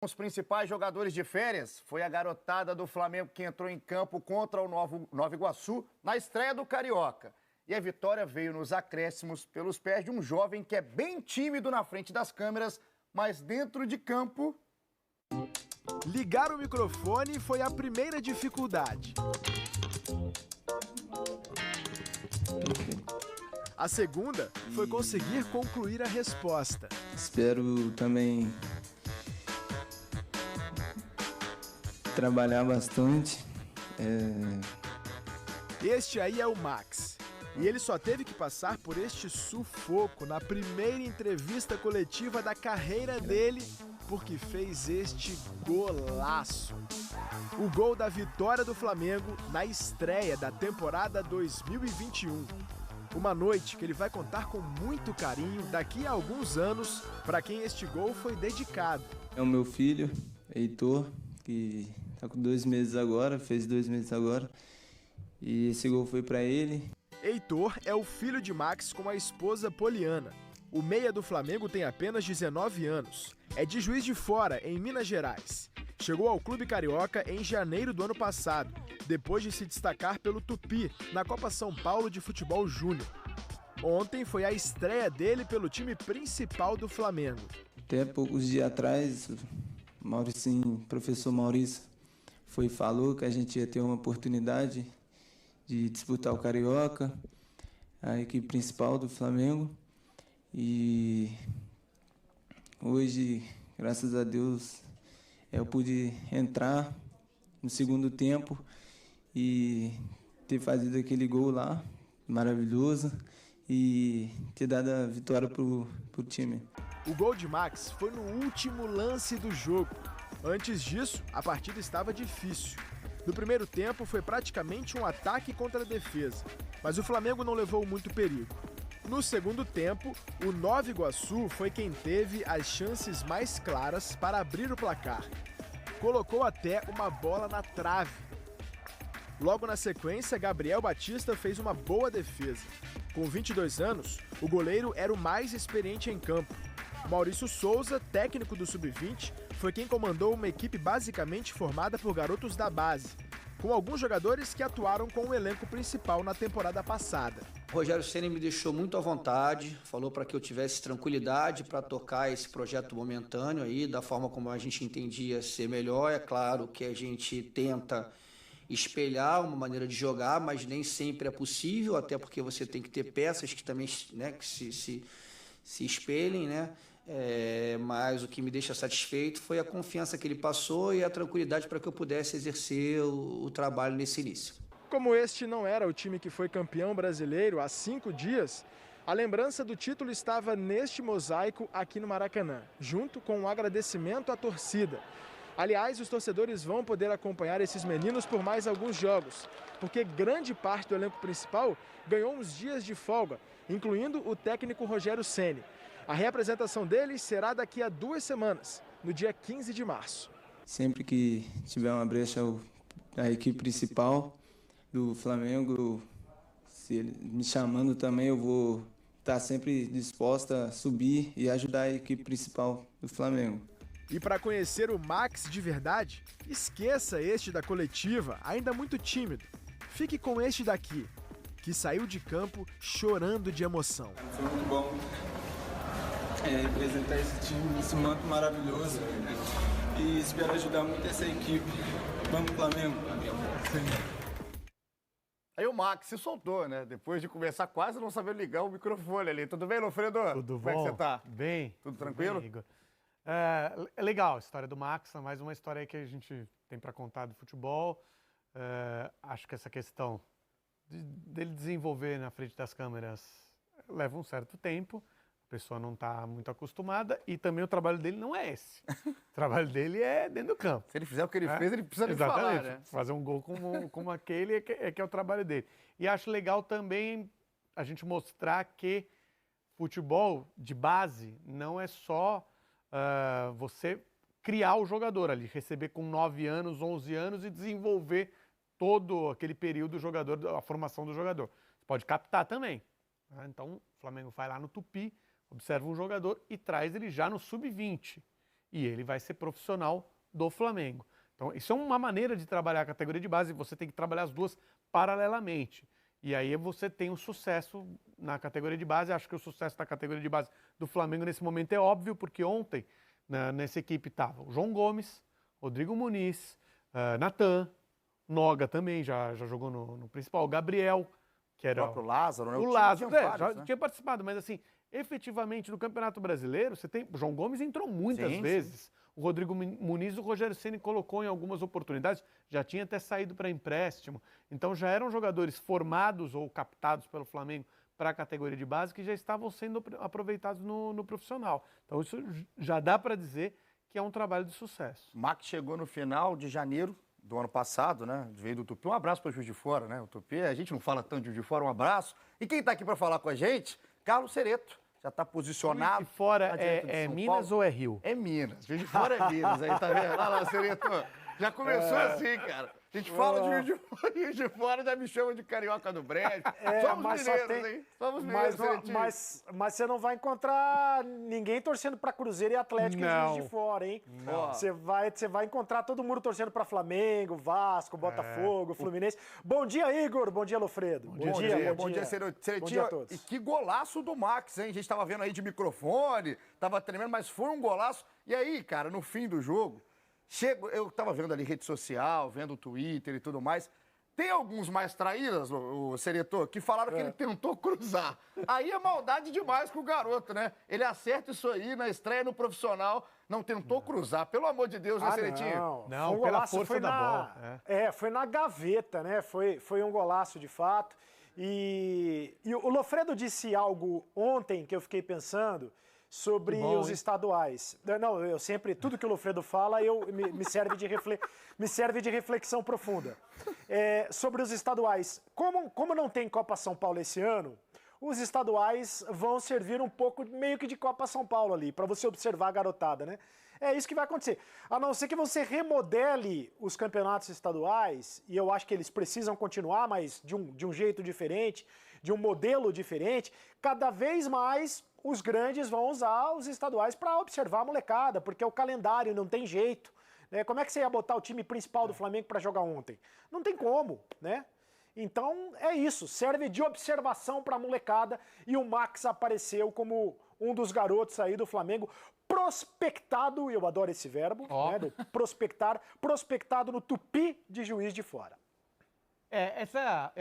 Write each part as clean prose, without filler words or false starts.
Os principais jogadores de férias foi a garotada do Flamengo que entrou em campo contra o Nova Iguaçu na estreia do Carioca. E a vitória veio nos acréscimos pelos pés de um jovem que é bem tímido na frente das câmeras, mas dentro de campo... Ligar o microfone foi a primeira dificuldade. A segunda foi conseguir concluir a resposta. Espero também trabalhar bastante. Este aí é o Max. E ele só teve que passar por este sufoco na primeira entrevista coletiva da carreira dele, porque fez este golaço. O gol da vitória do Flamengo na estreia da temporada 2021. Uma noite que ele vai contar com muito carinho daqui a alguns anos para quem este gol foi dedicado. É o meu filho, Heitor, que está com 2 meses agora, fez 2 meses agora. E esse gol foi para ele. Heitor é o filho de Max com a esposa Poliana. O meia do Flamengo tem apenas 19 anos. É de Juiz de Fora, em Minas Gerais. Chegou ao Clube Carioca em janeiro do ano passado, depois de se destacar pelo Tupi, na Copa São Paulo de Futebol Júnior. Ontem foi a estreia dele pelo time principal do Flamengo. Até poucos dias atrás, o professor Maurício falou que a gente ia ter uma oportunidade de disputar o Carioca, a equipe principal do Flamengo. E hoje, graças a Deus, eu pude entrar no segundo tempo e ter fazido aquele gol lá, maravilhoso, e ter dado a vitória pro time. O gol de Max foi no último lance do jogo. Antes disso, a partida estava difícil. No primeiro tempo, foi praticamente um ataque contra a defesa, mas o Flamengo não levou muito perigo. No segundo tempo, o Nova Iguaçu foi quem teve as chances mais claras para abrir o placar. Colocou até uma bola na trave. Logo na sequência, Gabriel Batista fez uma boa defesa. Com 22 anos, o goleiro era o mais experiente em campo. Maurício Souza, técnico do Sub-20, foi quem comandou uma equipe basicamente formada por garotos da base, com alguns jogadores que atuaram com o elenco principal na temporada passada. O Rogério Ceni me deixou muito à vontade, falou para que eu tivesse tranquilidade para tocar esse projeto momentâneo aí, da forma como a gente entendia ser melhor. É claro que a gente tenta espelhar uma maneira de jogar, mas nem sempre é possível, até porque você tem que ter peças que também, né, que se espelhem, né? Mas o que me deixa satisfeito foi a confiança que ele passou e a tranquilidade para que eu pudesse exercer o trabalho nesse início. Como este não era o time que foi campeão brasileiro há 5 dias, a lembrança do título estava neste mosaico aqui no Maracanã, junto com um agradecimento à torcida. Aliás, os torcedores vão poder acompanhar esses meninos por mais alguns jogos, porque grande parte do elenco principal ganhou uns dias de folga, incluindo o técnico Rogério Ceni. A reapresentação deles será daqui a 2 semanas, no dia 15 de março. Sempre que tiver uma brecha a equipe principal do Flamengo, se ele me chamando também, eu vou estar sempre disposta a subir e ajudar a equipe principal do Flamengo. E para conhecer o Max de verdade, esqueça este da coletiva, ainda muito tímido. Fique com este daqui, que saiu de campo chorando de emoção. Foi muito bom representar esse time, esse manto maravilhoso, e espero ajudar muito essa equipe. Vamos, Flamengo! Aí o Max se soltou, né? Depois de começar quase não saber ligar o microfone ali. Tudo bem, Lofredo? Tudo bom? Como é que você tá? Bem. Tudo tranquilo? Bem, Igor. É legal a história do Max, é mais uma história aí que a gente tem para contar do futebol. Acho que essa questão dele desenvolver na frente das câmeras leva um certo tempo. A pessoa não está muito acostumada e também o trabalho dele não é esse. O trabalho dele é dentro do campo. Se ele fizer o que ele fez, ele precisa de falar, né? Fazer um gol como aquele é que é o trabalho dele. E acho legal também a gente mostrar que futebol de base não é só você criar o jogador ali, receber com 9 anos, 11 anos e desenvolver todo aquele período do jogador, a formação do jogador. Você pode captar também. Né? Então, o Flamengo vai lá no Tupi, observa um jogador e traz ele já no sub-20. e ele vai ser profissional do Flamengo. Então, isso é uma maneira de trabalhar a categoria de base, você tem que trabalhar as duas paralelamente. E aí você tem um sucesso na categoria de base. Acho que o sucesso da categoria de base do Flamengo nesse momento é óbvio, porque ontem nessa equipe estava o João Gomes, Rodrigo Muniz, Natan, Noga também, já jogou no principal, o Gabriel, que era... O próprio Lázaro, né? O Lázaro, já tinha participado, mas assim, efetivamente no Campeonato Brasileiro, você tem... O João Gomes entrou muitas vezes. Sim. O Rodrigo Muniz, o Rogério Ceni colocou em algumas oportunidades, já tinha até saído para empréstimo. Então já eram jogadores formados ou captados pelo Flamengo para a categoria de base que já estavam sendo aproveitados no profissional. Então isso já dá para dizer que é um trabalho de sucesso. O Max chegou no final de janeiro do ano passado, né? Veio do Tupi. Um abraço para o Juiz de Fora, né? O Tupi, a gente não fala tanto de Juiz de Fora, um abraço. E quem está aqui para falar com a gente? Carlos Cereto. Já está posicionado. Juiz de Fora é Minas ou é Rio? É Minas. Juiz de Fora é Minas. Aí, tá vendo? Olha lá, Cereto. Já começou assim, cara. A gente fala de Juiz de Fora, já me chama de carioca do Brejo. Somos mineiros, hein? Somos mineiros, mas você não vai encontrar ninguém torcendo para Cruzeiro e Atlético em Juiz de Fora, hein? Você vai encontrar todo mundo torcendo para Flamengo, Vasco, Botafogo, Fluminense. Bom dia, Igor. Bom dia, Lofredo. Bom dia, Ceretinho. Bom dia a todos. E que golaço do Max, hein? A gente estava vendo aí de microfone, estava tremendo, mas foi um golaço. E aí, cara, no fim do jogo... Eu estava vendo ali rede social, vendo o Twitter e tudo mais. Tem alguns mais traíras, o Cereto, que falaram que ele tentou cruzar. Aí é maldade demais com o garoto, né? Ele acerta isso aí na estreia no profissional, não tentou cruzar. Pelo amor de Deus, né, Ceretinho? Não, pela força da bola. Foi na gaveta, né? Foi um golaço de fato. E o Lofredo disse algo ontem que eu fiquei pensando... sobre os estaduais. Não, eu sempre, tudo que o Lofredo fala, me serve de reflexão profunda. Sobre os estaduais. Como não tem Copa São Paulo esse ano, os estaduais vão servir um pouco meio que de Copa São Paulo ali, para você observar a garotada, né? É isso que vai acontecer. A não ser que você remodele os campeonatos estaduais, e eu acho que eles precisam continuar, mas de um jeito diferente, de um modelo diferente, cada vez mais os grandes vão usar os estaduais para observar a molecada, porque o calendário não tem jeito. Né? Como é que você ia botar o time principal do Flamengo para jogar ontem? Não tem como, né? Então é isso, serve de observação para a molecada e o Max apareceu como um dos garotos aí do Flamengo, prospectado, e eu adoro esse verbo, né, do prospectado no Tupi de Juiz de Fora.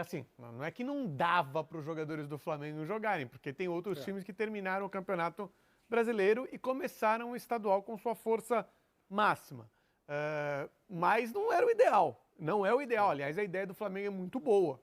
Assim, não é que não dava para os jogadores do Flamengo jogarem, porque tem outros times que terminaram o Campeonato Brasileiro e começaram o estadual com sua força máxima. Mas não era o ideal. Não é o ideal. Aliás, a ideia do Flamengo é muito boa.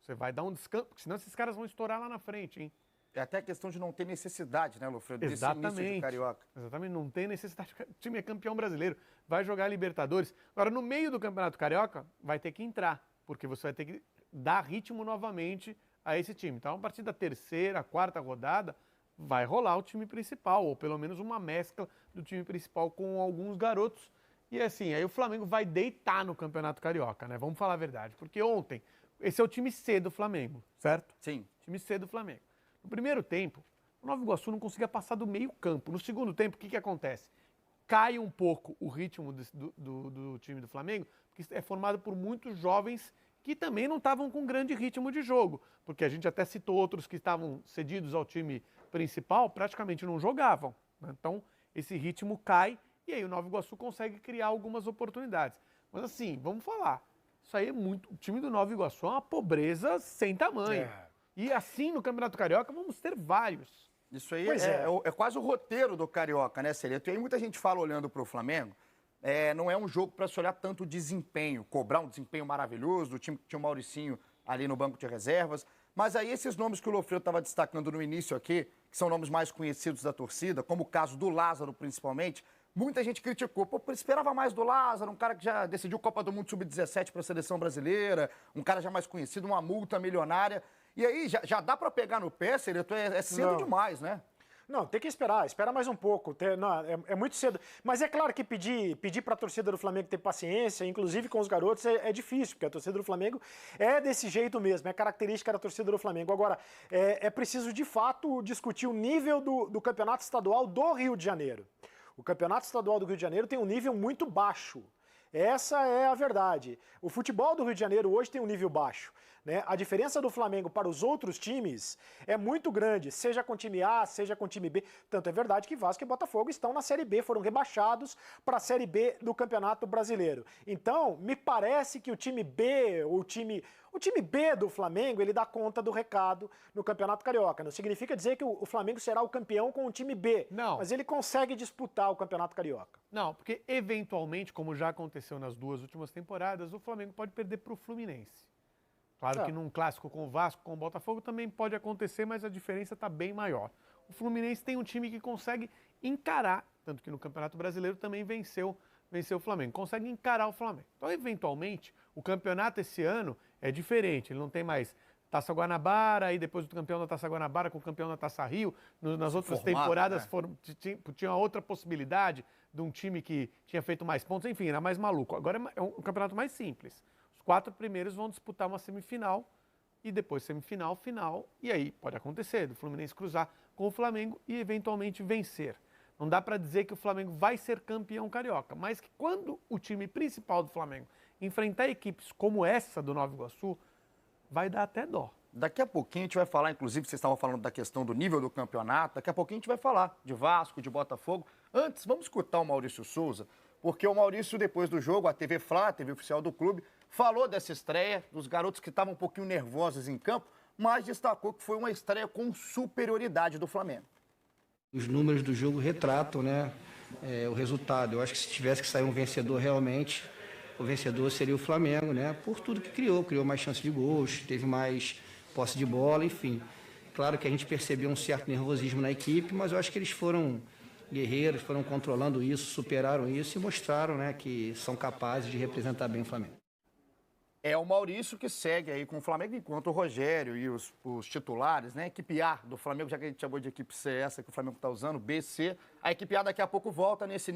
Você vai dar um descanso, porque senão esses caras vão estourar lá na frente, hein? É até questão de não ter necessidade, né, Lofredo? Desse início de Carioca. Exatamente, não tem necessidade. O time é campeão brasileiro, vai jogar Libertadores. Agora, no meio do Campeonato Carioca, vai ter que entrar, porque você vai ter que dar ritmo novamente a esse time. Então, a partir da terceira, quarta rodada, vai rolar o time principal, ou pelo menos uma mescla do time principal com alguns garotos. E assim, aí o Flamengo vai deitar no Campeonato Carioca, né? Vamos falar a verdade. Porque ontem, esse é o time C do Flamengo, certo? Sim. Time C do Flamengo. No primeiro tempo, o Nova Iguaçu não conseguia passar do meio campo. No segundo tempo, o que acontece? Cai um pouco o ritmo do time do Flamengo, porque é formado por muitos jovens que também não estavam com grande ritmo de jogo. Porque a gente até citou outros que estavam cedidos ao time principal, praticamente não jogavam. Né? Então, esse ritmo cai e aí o Nova Iguaçu consegue criar algumas oportunidades. Mas assim, vamos falar, isso aí é muito... O time do Nova Iguaçu é uma pobreza sem tamanho. E assim, no Campeonato Carioca, vamos ter vários. Isso aí é quase o roteiro do Carioca, né, Cereto? E aí muita gente fala, olhando para o Flamengo, não é um jogo para se olhar tanto o desempenho, cobrar um desempenho maravilhoso do time que tinha o Mauricinho ali no banco de reservas. Mas aí esses nomes que o Lofredo estava destacando no início aqui, que são nomes mais conhecidos da torcida, como o caso do Lázaro, principalmente, muita gente criticou. Pô, esperava mais do Lázaro, um cara que já decidiu Copa do Mundo Sub-17 para a seleção brasileira, um cara já mais conhecido, uma multa milionária. E aí, já dá para pegar no pé, Cereto? É cedo demais, né? Não, tem que esperar. Espera mais um pouco. É muito cedo. Mas é claro que pedir para a torcida do Flamengo ter paciência, inclusive com os garotos, é difícil, porque a torcida do Flamengo é desse jeito mesmo, é característica da torcida do Flamengo. Agora, é preciso, de fato, discutir o nível do campeonato estadual do Rio de Janeiro. O Campeonato Estadual do Rio de Janeiro tem um nível muito baixo. Essa é a verdade. O futebol do Rio de Janeiro hoje tem um nível baixo, né? A diferença do Flamengo para os outros times é muito grande, seja com time A, seja com time B. Tanto é verdade que Vasco e Botafogo estão na Série B, foram rebaixados para a Série B do Campeonato Brasileiro. Então, me parece que o time B, o time B do Flamengo, ele dá conta do recado no Campeonato Carioca. Não significa dizer que o Flamengo será o campeão com o time B, não, mas ele consegue disputar o Campeonato Carioca. Não, porque eventualmente, como já aconteceu nas 2 últimas temporadas, o Flamengo pode perder para o Fluminense. Claro que num clássico com o Vasco, com o Botafogo, também pode acontecer, mas a diferença está bem maior. O Fluminense tem um time que consegue encarar, tanto que no Campeonato Brasileiro também venceu o Flamengo, consegue encarar o Flamengo. Então, eventualmente, o campeonato esse ano é diferente, ele não tem mais Taça Guanabara, e depois do campeão da Taça Guanabara com o campeão da Taça Rio. Nas outras temporadas tinha outra possibilidade de um time que tinha feito mais pontos, enfim, era mais maluco. Agora é um campeonato mais simples. Os 4 primeiros vão disputar uma semifinal e depois semifinal, final, e aí pode acontecer do Fluminense cruzar com o Flamengo e eventualmente vencer. Não dá para dizer que o Flamengo vai ser campeão carioca, mas que quando o time principal do Flamengo enfrentar equipes como essa do Nova Iguaçu, vai dar até dó. Daqui a pouquinho a gente vai falar, inclusive, vocês estavam falando da questão do nível do campeonato, daqui a pouquinho a gente vai falar de Vasco, de Botafogo. Antes, vamos escutar o Maurício Souza, porque o Maurício, depois do jogo, a TV Fla, a TV oficial do clube, falou dessa estreia, dos garotos que estavam um pouquinho nervosos em campo, mas destacou que foi uma estreia com superioridade do Flamengo. Os números do jogo retratam, né, o resultado. Eu acho que se tivesse que sair um vencedor realmente, o vencedor seria o Flamengo, né, por tudo que criou mais chance de gols, teve mais posse de bola, enfim. Claro que a gente percebeu um certo nervosismo na equipe, mas eu acho que eles foram guerreiros, foram controlando isso, superaram isso e mostraram, né, que são capazes de representar bem o Flamengo. É o Maurício que segue aí com o Flamengo, enquanto o Rogério e os titulares, né? Equipe A do Flamengo, já que a gente chamou de equipe C, essa que o Flamengo está usando, B, C. A equipe A daqui a pouco volta nesse nível.